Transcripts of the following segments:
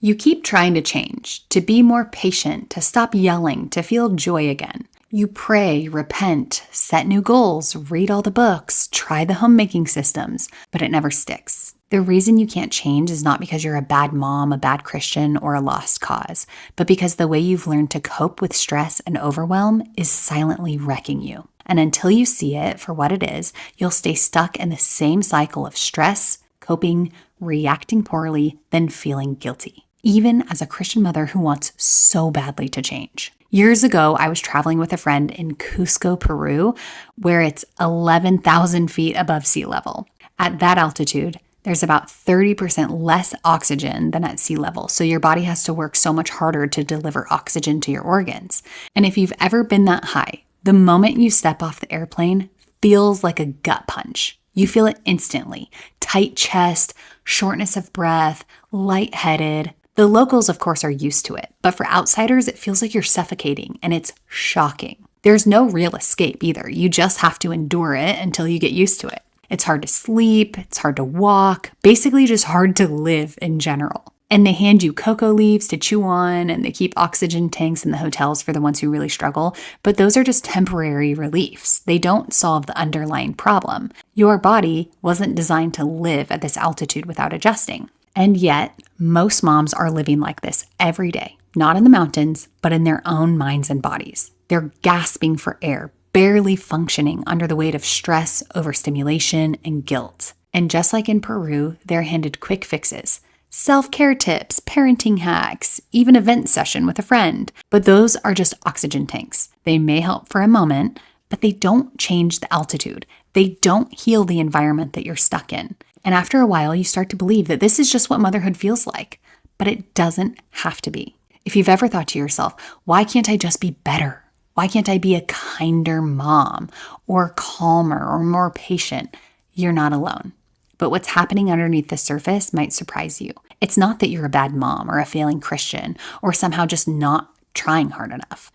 You keep trying to change, to be more patient, to stop yelling, to feel joy again. You pray, repent, set new goals, read all the books, try the homemaking systems, but it never sticks. The reason you can't change is not because you're a bad mom, a bad Christian, or a lost cause, but because the way you've learned to cope with stress and overwhelm is silently wrecking you. And until you see it for what it is, you'll stay stuck in the same cycle of stress, coping, reacting poorly, then feeling guilty, even as a Christian mother who wants so badly to change. Years ago, I was traveling with a friend in Cusco, Peru, where it's 11,000 feet above sea level. At that altitude, there's about 30% less oxygen than at sea level, so your body has to work so much harder to deliver oxygen to your organs. And if you've ever been that high, the moment you step off the airplane feels like a gut punch. You feel it instantly. Tight chest, shortness of breath, lightheaded. The locals, of course, are used to it, but for outsiders, it feels like you're suffocating, and it's shocking. There's no real escape either. You just have to endure it until you get used to it. It's hard to sleep, it's hard to walk, basically just hard to live in general. And they hand you cocoa leaves to chew on, and they keep oxygen tanks in the hotels for the ones who really struggle, but those are just temporary reliefs. They don't solve the underlying problem. Your body wasn't designed to live at this altitude without adjusting. And yet, most moms are living like this every day, not in the mountains, but in their own minds and bodies. They're gasping for air, barely functioning under the weight of stress, overstimulation, and guilt. And just like in Peru, they're handed quick fixes, self-care tips, parenting hacks, even a vent session with a friend. But those are just oxygen tanks. They may help for a moment, but they don't change the altitude. They don't heal the environment that you're stuck in. And after a while, you start to believe that this is just what motherhood feels like. But it doesn't have to be. If you've ever thought to yourself, why can't I just be better? Why can't I be a kinder mom or calmer or more patient? You're not alone. But what's happening underneath the surface might surprise you. It's not that you're a bad mom or a failing Christian or somehow just not trying hard enough.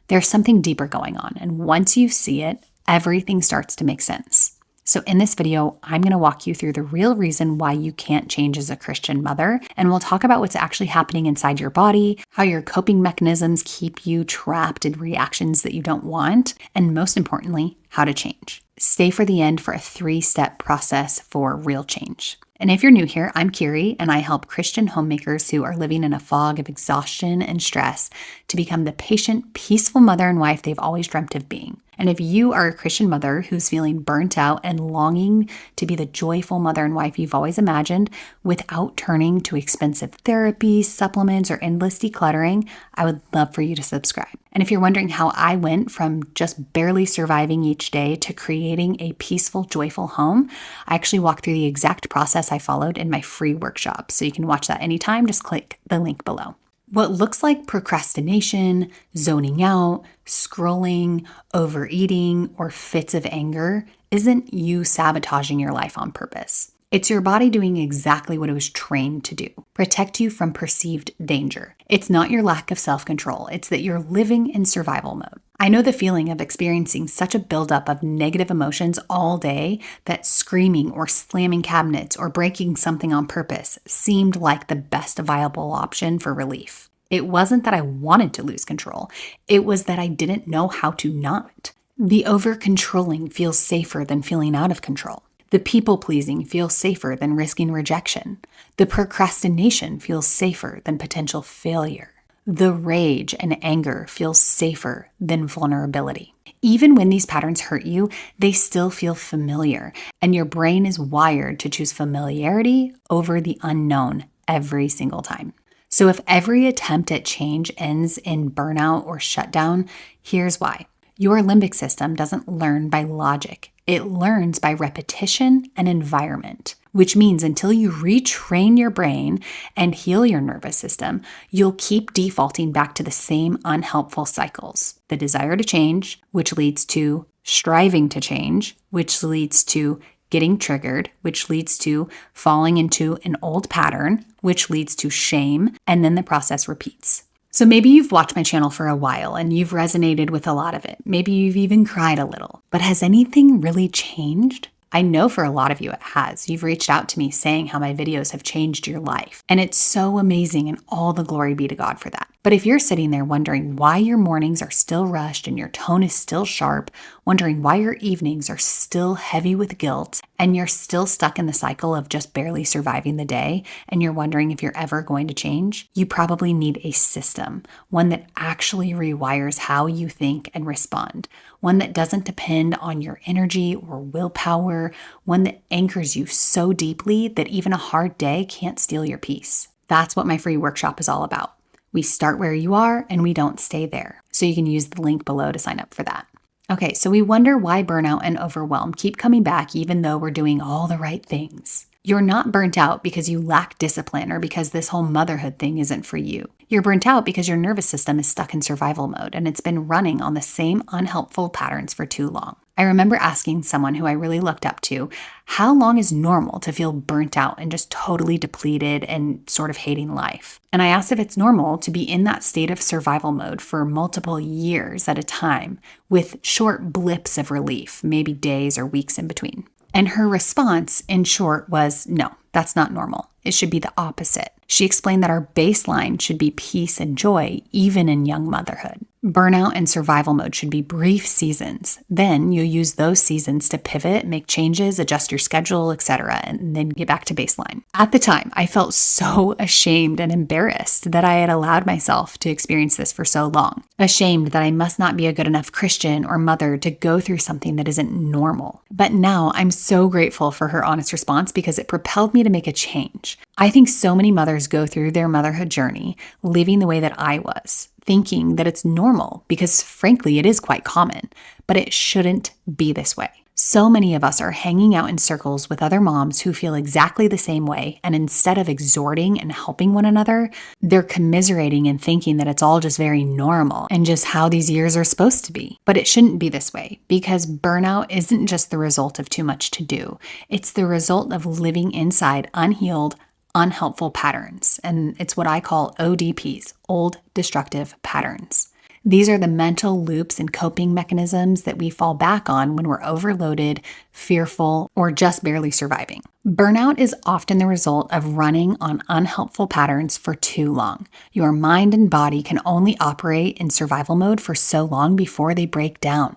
There's something deeper going on. And once you see it, everything starts to make sense. So in this video, I'm going to walk you through the real reason why you can't change as a Christian mother, and we'll talk about what's actually happening inside your body, how your coping mechanisms keep you trapped in reactions that you don't want, and most importantly, how to change. Stay for the end for a 3-step process for real change. And if you're new here, I'm Kiri, and I help Christian homemakers who are living in a fog of exhaustion and stress to become the patient, peaceful mother and wife they've always dreamt of being. And if you are a Christian mother who's feeling burnt out and longing to be the joyful mother and wife you've always imagined without turning to expensive therapy, supplements, or endless decluttering, I would love for you to subscribe. And if you're wondering how I went from just barely surviving each day to creating a peaceful, joyful home, I actually walk through the exact process I followed in my free workshop. So you can watch that anytime. Just click the link below. What looks like procrastination, zoning out, scrolling, overeating, or fits of anger isn't you sabotaging your life on purpose. It's your body doing exactly what it was trained to do, protect you from perceived danger. It's not your lack of self-control, it's that you're living in survival mode. I know the feeling of experiencing such a buildup of negative emotions all day that screaming or slamming cabinets or breaking something on purpose seemed like the best viable option for relief. It wasn't that I wanted to lose control, it was that I didn't know how to not. The over-controlling feels safer than feeling out of control. The people-pleasing feels safer than risking rejection. The procrastination feels safer than potential failure. The rage and anger feels safer than vulnerability. Even when these patterns hurt you, they still feel familiar, and your brain is wired to choose familiarity over the unknown every single time. So if every attempt at change ends in burnout or shutdown, here's why. Your limbic system doesn't learn by logic. It learns by repetition and environment, which means until you retrain your brain and heal your nervous system, you'll keep defaulting back to the same unhelpful cycles. The desire to change, which leads to striving to change, which leads to getting triggered, which leads to falling into an old pattern, which leads to shame, and then the process repeats. So maybe you've watched my channel for a while and you've resonated with a lot of it. Maybe you've even cried a little. But has anything really changed? I know for a lot of you it has. You've reached out to me saying how my videos have changed your life. And it's so amazing, and all the glory be to God for that. But if you're sitting there wondering why your mornings are still rushed and your tone is still sharp, wondering why your evenings are still heavy with guilt, and you're still stuck in the cycle of just barely surviving the day, and you're wondering if you're ever going to change, you probably need a system, one that actually rewires how you think and respond, one that doesn't depend on your energy or willpower, one that anchors you so deeply that even a hard day can't steal your peace. That's what my free workshop is all about. We start where you are and we don't stay there. So you can use the link below to sign up for that. Okay, so we wonder why burnout and overwhelm keep coming back even though we're doing all the right things. You're not burnt out because you lack discipline or because this whole motherhood thing isn't for you. You're burnt out because your nervous system is stuck in survival mode and it's been running on the same unhelpful patterns for too long. I remember asking someone who I really looked up to, how long is normal to feel burnt out and just totally depleted and sort of hating life? And I asked if it's normal to be in that state of survival mode for multiple years at a time with short blips of relief, maybe days or weeks in between. And her response, in short, was no, that's not normal. It should be the opposite. She explained that our baseline should be peace and joy, even in young motherhood. Burnout and survival mode should be brief seasons. Then you use those seasons to pivot, make changes, adjust your schedule, etc., and then get back to baseline. At the time, I felt so ashamed and embarrassed that I had allowed myself to experience this for so long. Ashamed that I must not be a good enough Christian or mother to go through something that isn't normal. But now I'm so grateful for her honest response because it propelled me to make a change. I think so many mothers go through their motherhood journey living the way that I was, thinking that it's normal because frankly, it is quite common, but it shouldn't be this way. So many of us are hanging out in circles with other moms who feel exactly the same way, and instead of exhorting and helping one another, they're commiserating and thinking that it's all just very normal and just how these years are supposed to be. But it shouldn't be this way because burnout isn't just the result of too much to do. It's the result of living inside unhealed, unhelpful patterns, and it's what I call ODPs, old destructive patterns. These are the mental loops and coping mechanisms that we fall back on when we're overloaded, fearful, or just barely surviving. Burnout is often the result of running on unhelpful patterns for too long. Your mind and body can only operate in survival mode for so long before they break down.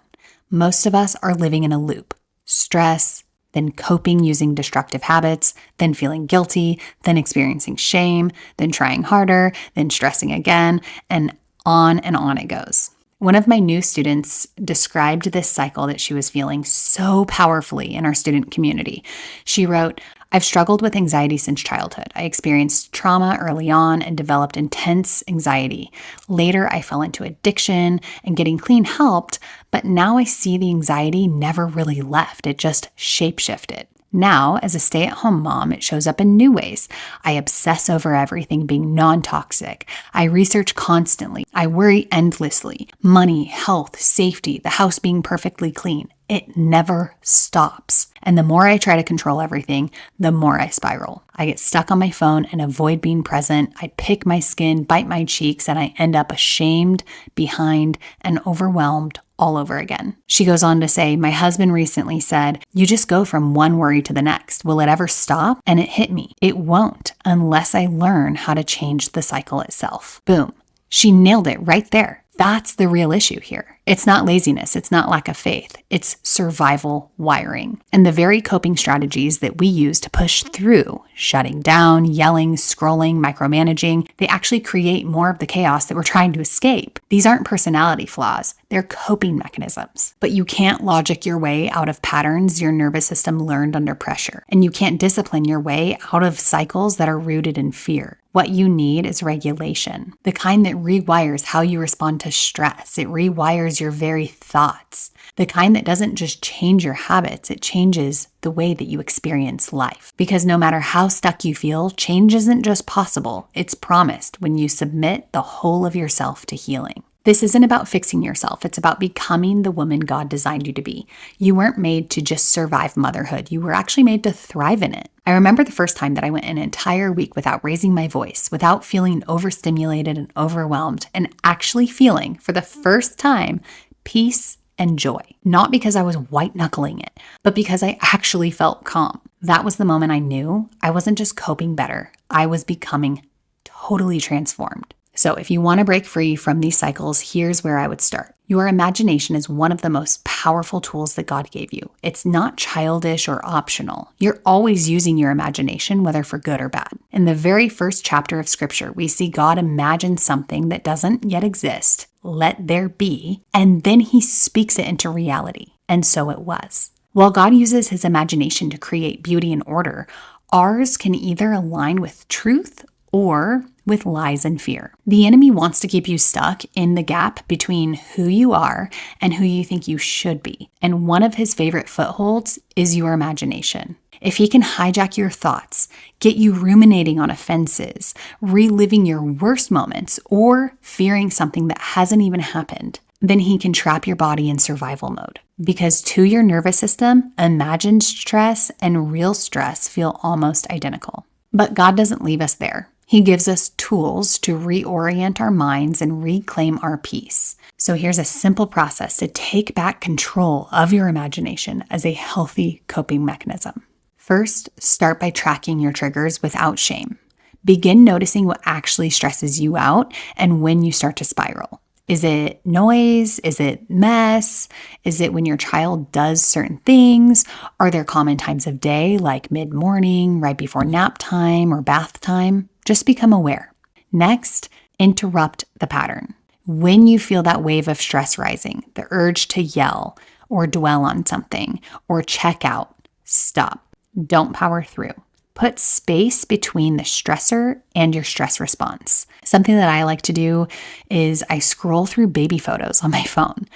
Most of us are living in a loop. Stress, then coping using destructive habits, then feeling guilty, then experiencing shame, then trying harder, then stressing again, and on it goes. One of my new students described this cycle that she was feeling so powerfully in our student community. She wrote, I've struggled with anxiety since childhood. I experienced trauma early on and developed intense anxiety. Later, I fell into addiction and getting clean helped, but now I see the anxiety never really left. It just shapeshifted. Now, as a stay-at-home mom, it shows up in new ways. I obsess over everything being non-toxic. I research constantly. I worry endlessly. Money, health, safety, the house being perfectly clean. It never stops. And the more I try to control everything, the more I spiral. I get stuck on my phone and avoid being present. I pick my skin, bite my cheeks, and I end up ashamed, behind, and overwhelmed all over again. She goes on to say, my husband recently said, you just go from one worry to the next. Will it ever stop? And it hit me. It won't unless I learn how to change the cycle itself. Boom. She nailed it right there. That's the real issue here. It's not laziness. It's not lack of faith. It's survival wiring. And the very coping strategies that we use to push through, shutting down, yelling, scrolling, micromanaging, they actually create more of the chaos that we're trying to escape. These aren't personality flaws. They're coping mechanisms. But you can't logic your way out of patterns your nervous system learned under pressure. And you can't discipline your way out of cycles that are rooted in fear. What you need is regulation, the kind that rewires how you respond to stress. It rewires your very thoughts, the kind that doesn't just change your habits, it changes the way that you experience life. Because no matter how stuck you feel, change isn't just possible, it's promised when you submit the whole of yourself to healing. This isn't about fixing yourself. It's about becoming the woman God designed you to be. You weren't made to just survive motherhood. You were actually made to thrive in it. I remember the first time that I went an entire week without raising my voice, without feeling overstimulated and overwhelmed, and actually feeling, for the first time, peace and joy. Not because I was white knuckling it, but because I actually felt calm. That was the moment I knew I wasn't just coping better, I was becoming totally transformed. So if you want to break free from these cycles, here's where I would start. Your imagination is one of the most powerful tools that God gave you. It's not childish or optional. You're always using your imagination, whether for good or bad. In the very first chapter of Scripture, we see God imagine something that doesn't yet exist, let there be, and then he speaks it into reality. And so it was. While God uses his imagination to create beauty and order, ours can either align with truth or with lies and fear. The enemy wants to keep you stuck in the gap between who you are and who you think you should be. And one of his favorite footholds is your imagination. If he can hijack your thoughts, get you ruminating on offenses, reliving your worst moments, or fearing something that hasn't even happened, then he can trap your body in survival mode. Because to your nervous system, imagined stress and real stress feel almost identical. But God doesn't leave us there. He gives us tools to reorient our minds and reclaim our peace. So here's a simple process to take back control of your imagination as a healthy coping mechanism. First, start by tracking your triggers without shame. Begin noticing what actually stresses you out and when you start to spiral. Is it noise? Is it mess? Is it when your child does certain things? Are there common times of day like mid-morning, right before nap time, or bath time? Just become aware. Next, interrupt the pattern. When you feel that wave of stress rising, the urge to yell or dwell on something or check out, stop. Don't power through. Put space between the stressor and your stress response. Something that I like to do is I scroll through baby photos on my phone,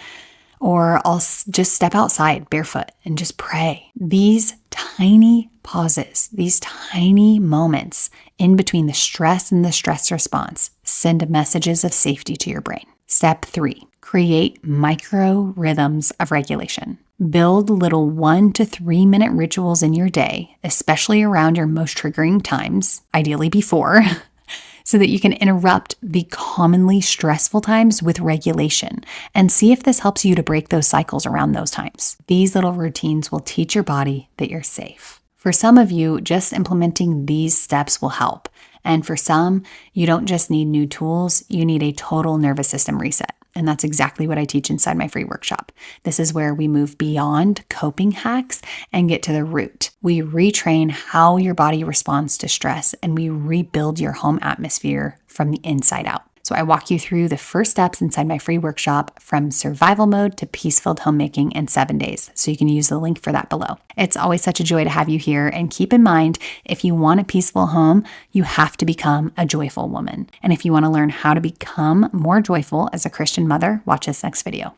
or I'll just step outside barefoot and just pray. These tiny pauses, these tiny moments in between the stress and the stress response send messages of safety to your brain. Step 3, create micro rhythms of regulation. Build little 1 to 3 minute rituals in your day, especially around your most triggering times, ideally before, so that you can interrupt the commonly stressful times with regulation and see if this helps you to break those cycles around those times. These little routines will teach your body that you're safe. For some of you, just implementing these steps will help. And for some, you don't just need new tools, you need a total nervous system reset. And that's exactly what I teach inside my free workshop. This is where we move beyond coping hacks and get to the root. We retrain how your body responds to stress and we rebuild your home atmosphere from the inside out. So I walk you through the first steps inside my free workshop from survival mode to peace-filled homemaking in 7 days. So you can use the link for that below. It's always such a joy to have you here. And keep in mind, if you want a peaceful home, you have to become a joyful woman. And if you want to learn how to become more joyful as a Christian mother, watch this next video.